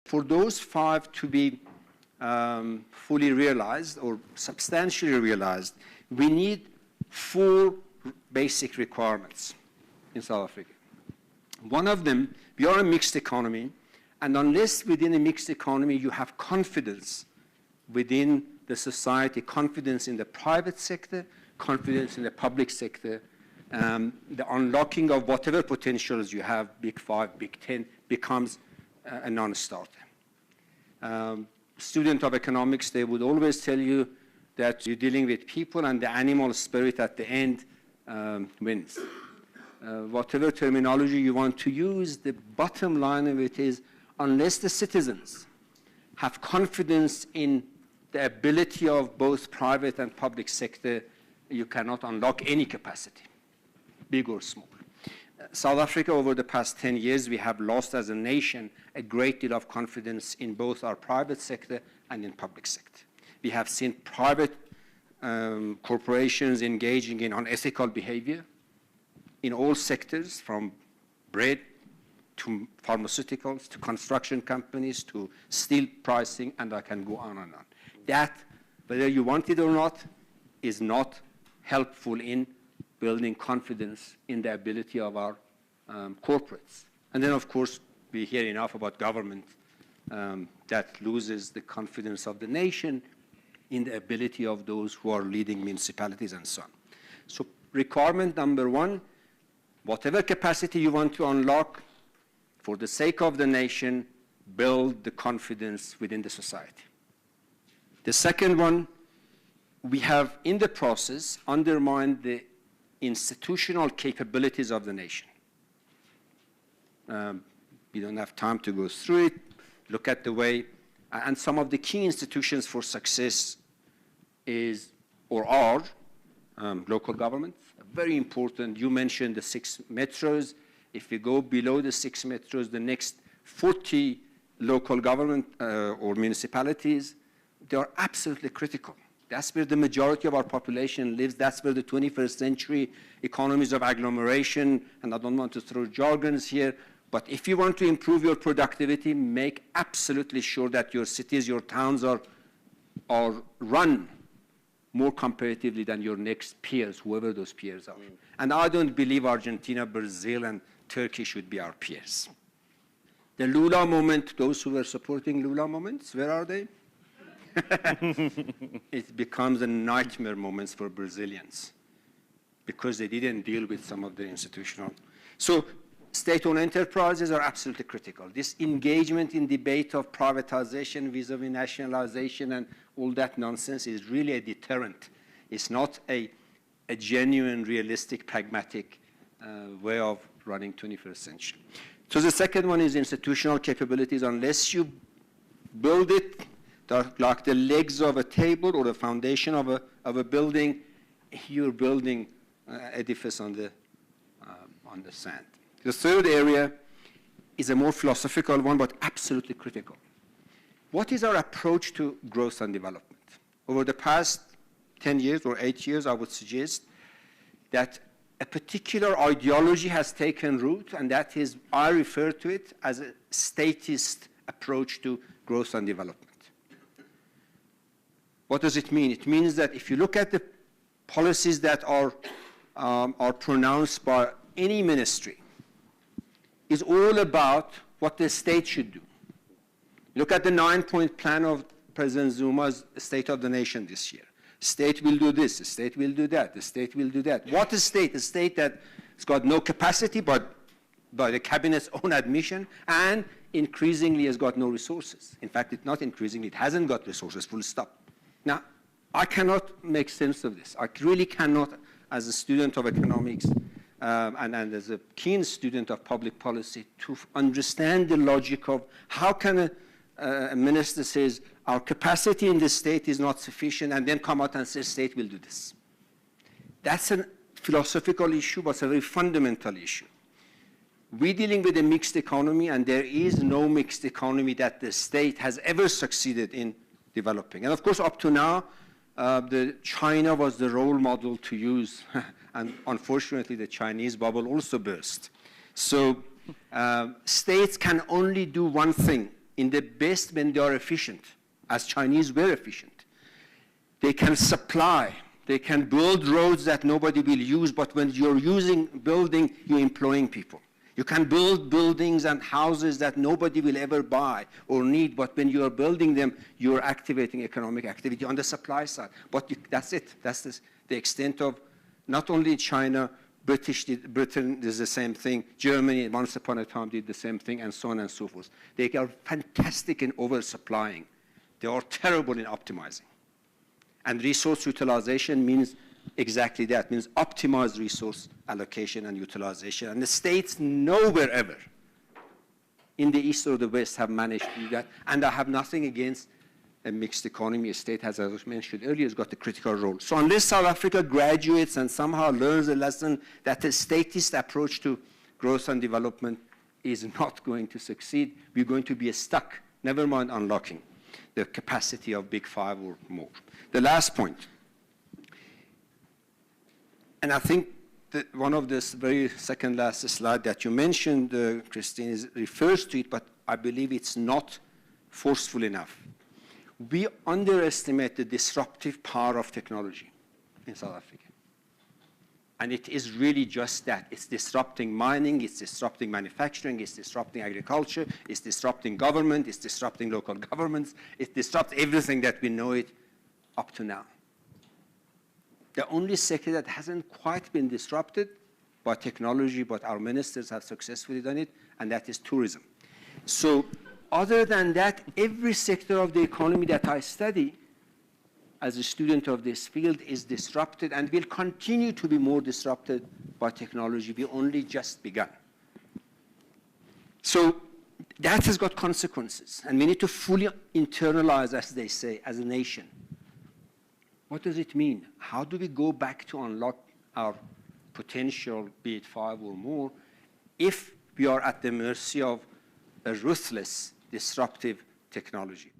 For those five to be fully realized or substantially realized, we need four basic requirements in South Africa. One of them, we are a mixed economy, and unless within a mixed economy you have confidence within the society, confidence in the private sector, confidence in the public sector, the unlocking of whatever potentials you have, Big Five, Big 10, becomes a non-starter. Student of economics, they would always tell you that you're dealing with people and the animal spirit at the end wins. Whatever terminology you want to use, the bottom line of it is, unless the citizens have confidence in the ability of both private and public sector, you cannot unlock any capacity, big or small. South Africa, over the past 10 years, we have lost as a nation a great deal of confidence in both our private sector and in public sector. We have seen private corporations engaging in unethical behavior in all sectors, from bread to pharmaceuticals, to construction companies, to steel pricing, and I can go on and on. That, whether you want it or not, is not helpful in building confidence in the ability of our corporates. And then, of course, we hear enough about government that loses the confidence of the nation in the ability of those who are leading municipalities and so on. So requirement number one, whatever capacity you want to unlock, for the sake of the nation, build the confidence within the society. The second one, we have in the process undermined the institutional capabilities of the nation. We don't have time to go through it. Look at the way, and some of the key institutions for success is, or are, local governments. Very important. You mentioned the 6 metros. If we go below the 6 metros, the next 40 local government or municipalities, they are absolutely critical. That's where the majority of our population lives. That's where the 21st century economies of agglomeration, and I don't want to throw jargons here, but if you want to improve your productivity, make absolutely sure that your cities, your towns are run more comparatively than your next peers, whoever those peers are. And I don't believe Argentina, Brazil, and Turkey should be our peers. The Lula moment, those who were supporting Lula moments, where are they? It becomes a nightmare moments for Brazilians because they didn't deal with some of the institutional. So state-owned enterprises are absolutely critical. This engagement in debate of privatization vis-a-vis nationalization and all that nonsense is really a deterrent. It's not a genuine, realistic, pragmatic way of running 21st century. So the second one is institutional capabilities. Unless you build it, like the legs of a table or the foundation of a building, you're building edifice on the sand. The third area is a more philosophical one, but absolutely critical. What is our approach to growth and development? Over the past 10 years or 8 years, I would suggest that a particular ideology has taken root, and that is, I refer to it as a statist approach to growth and development. What does it mean? It means that if you look at the policies that are pronounced by any ministry, it's all about what the state should do. Look at the 9-point plan of President Zuma's State of the Nation this year. State will do this, the state will do that, the state will do that. What is state? A state that has got no capacity, but by the cabinet's own admission, and increasingly has got no resources. In fact, it's not increasingly, it hasn't got resources, full stop. Now, I cannot make sense of this. I really cannot, as a student of economics and as a keen student of public policy, to understand the logic of how can a minister says, our capacity in the state is not sufficient, and then come out and say, state will do this. That's a philosophical issue, but it's a very fundamental issue. We're dealing with a mixed economy, and there is no mixed economy that the state has ever succeeded in developing. And of course, up to now, China was the role model to use, and unfortunately, the Chinese bubble also burst. So states can only do one thing in the best when they are efficient, as Chinese were efficient. They can supply, they can build roads that nobody will use, but when you're building, you're employing people. You can build buildings and houses that nobody will ever buy or need, but when you're building them, you're activating economic activity on the supply side. But that's it. That's the extent of not only China, Britain does the same thing, Germany once upon a time did the same thing, and so on and so forth. They are fantastic in oversupplying. They are terrible in optimizing. And resource utilization means exactly that, means optimize resource allocation and utilization. And the states nowhere ever in the East or the West have managed to do that. And I have nothing against a mixed economy. A state, as I mentioned earlier, has got a critical role. So unless South Africa graduates and somehow learns a lesson that a statist approach to growth and development is not going to succeed, we're going to be stuck, never mind unlocking the capacity of Big Five or more. The last point, and I think that one of this very second last slide that you mentioned, Christine, refers to it, but I believe it's not forceful enough. We underestimate the disruptive power of technology in South Africa. And it is really just that. It's disrupting mining, it's disrupting manufacturing, it's disrupting agriculture, it's disrupting government, it's disrupting local governments, it disrupts everything that we know it up to now. The only sector that hasn't quite been disrupted by technology, but our ministers have successfully done it, and that is tourism. So other than that, every sector of the economy that I study as a student of this field is disrupted and will continue to be more disrupted by technology. We only just begun. So that has got consequences, and we need to fully internalize, as they say, as a nation. What does it mean? How do we go back to unlock our potential, be it 5 or more, if we are at the mercy of a ruthless, disruptive technology?